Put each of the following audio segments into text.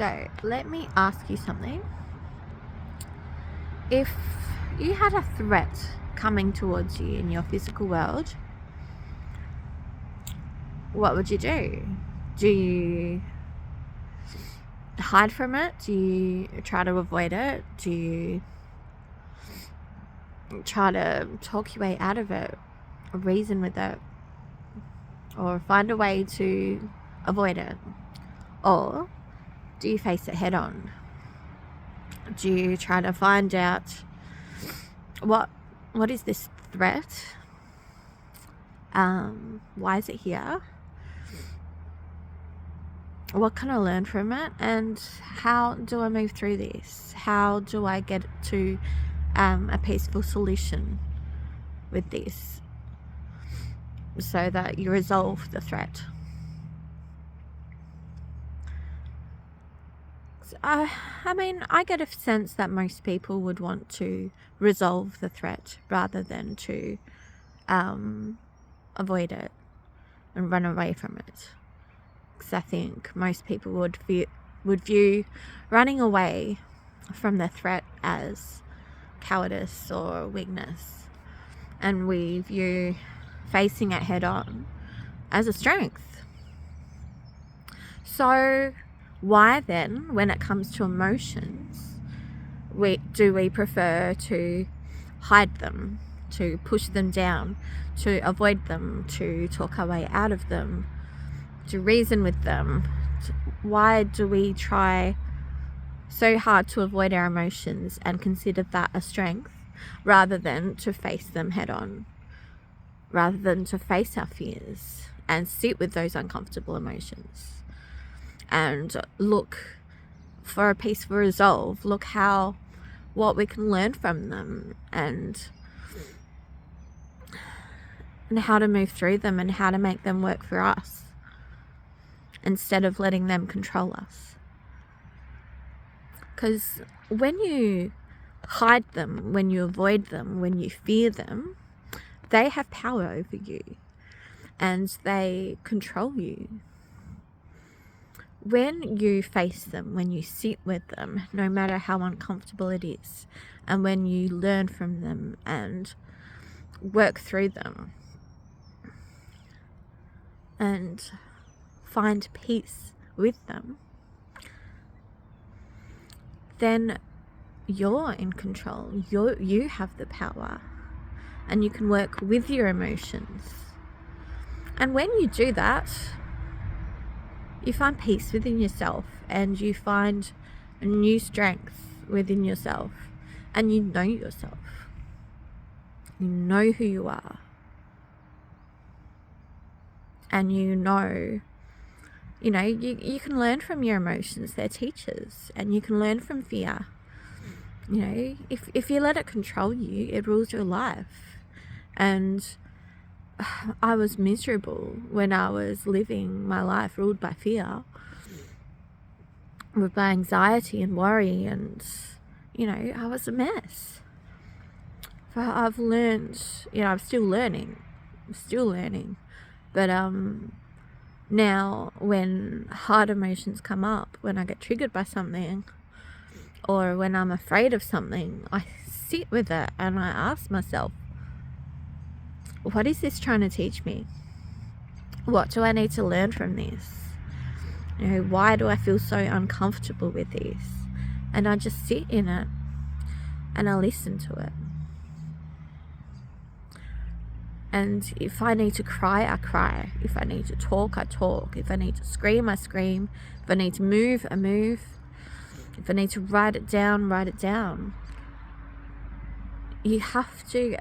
So let me ask you something. If you had a threat coming towards you in your physical world, what would you do? Do you hide from it? Do you try to avoid it? Do you try to talk your way out of it, or reason with it, or find a way to avoid it? Or do you face it head on? Do you try to find out what is this threat? Why is it here? What can I learn from it? And how do I move through this? How do I get to a peaceful solution with this so that you resolve the threat? I mean, I get a sense that most people would want to resolve the threat rather than to avoid it and run away from it. Because I think most people would view running away from the threat as cowardice or weakness, and we view facing it head on as a strength. So why then, when it comes to emotions, do we prefer to hide them, to push them down, to avoid them, to talk our way out of them, to reason with them? Why do we try so hard to avoid our emotions and consider that a strength rather than to face them head on, rather than to face our fears and sit with those uncomfortable emotions and look for a peaceful resolve, look what we can learn from them, and how to move through them and how to make them work for us instead of letting them control us? Because when you hide them, when you avoid them, when you fear them, they have power over you and they control you. When you face them, when you sit with them, no matter how uncomfortable it is, and when you learn from them and work through them and find peace with them, then you're in control. You have the power, and you can work with your emotions. And when you do that, you find peace within yourself, and you find a new strength within yourself, and you know yourself. You know who you are, and you can learn from your emotions. They're teachers, and you can learn from fear. If you let it control you, it rules your life. And I was miserable when I was living my life ruled by fear, with my anxiety and worry, and I was a mess. But I've learned, I'm still learning, but now when hard emotions come up, when I get triggered by something, or when I'm afraid of something, I sit with it and I ask myself, what is this trying to teach me? What do I need to learn from this? Why do I feel so uncomfortable with this? And I just sit in it and I listen to it. And if I need to cry, I cry. If I need to talk, I talk. If I need to scream, I scream. If I need to move, I move. If I need to write it down, write it down. You have to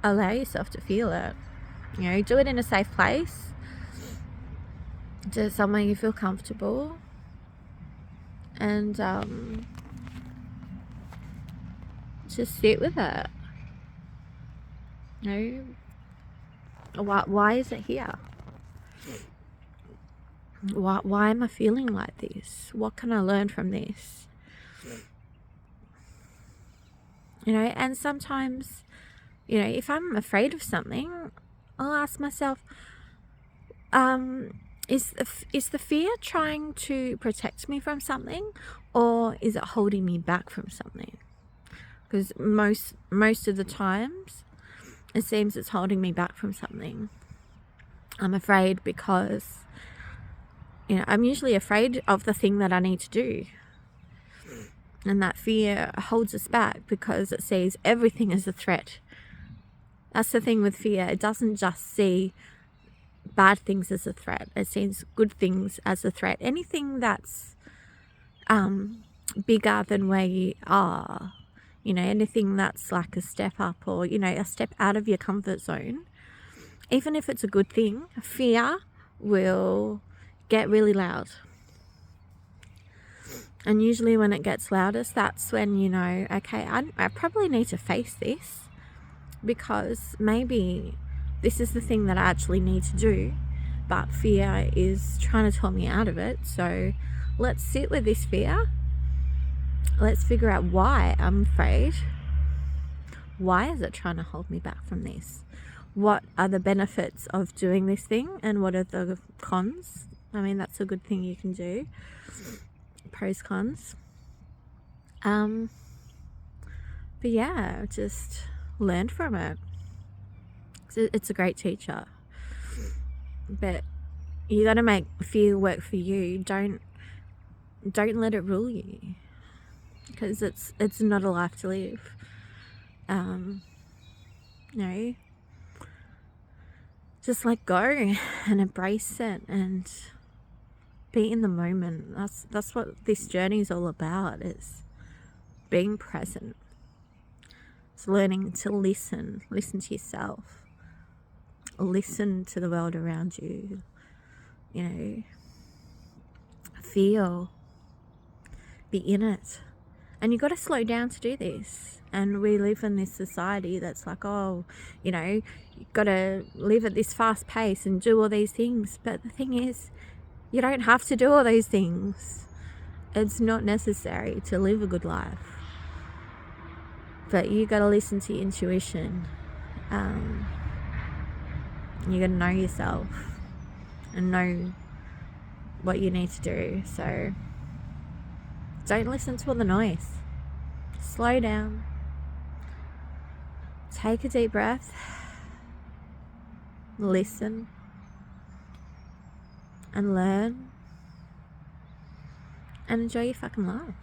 allow yourself to feel it. Do it in a safe place. Do it somewhere you feel comfortable. And just sit with it. Why is it here? Why am I feeling like this? What can I learn from this? And sometimes, if I'm afraid of something, I'll ask myself, Is the fear trying to protect me from something, or is it holding me back from something? Because most of the times it seems it's holding me back from something. I'm afraid because, I'm usually afraid of the thing that I need to do. And that fear holds us back because it sees everything as a threat. That's the thing with fear. It doesn't just see bad things as a threat. It sees good things as a threat. Anything that's bigger than where you are, anything that's like a step up or, a step out of your comfort zone, even if it's a good thing, fear will get really loud. And usually when it gets loudest, that's when okay, I probably need to face this, because maybe this is the thing that I actually need to do, but fear is trying to talk me out of it. So let's sit with this fear. Let's figure out why I'm afraid. Why is it trying to hold me back from this? What are the benefits of doing this thing, and what are the cons? I mean, that's a good thing you can do. Pros, cons. But yeah, just learn from it. It's a great teacher. But you got to make fear work for you. Don't let it rule you, because it's not a life to live. Just let go and embrace it and be in the moment. That's what this journey is all about, is being present. It's learning to listen to yourself, listen to the world around you, feel, be in it. And you got to slow down to do this. And we live in this society that's like, you got to live at this fast pace and do all these things. But the thing is, you don't have to do all those things. It's not necessary to live a good life. But you got to listen to your intuition. You got to know yourself and know what you need to do. So don't listen to all the noise. Slow down. Take a deep breath. Listen. And learn. And enjoy your fucking life.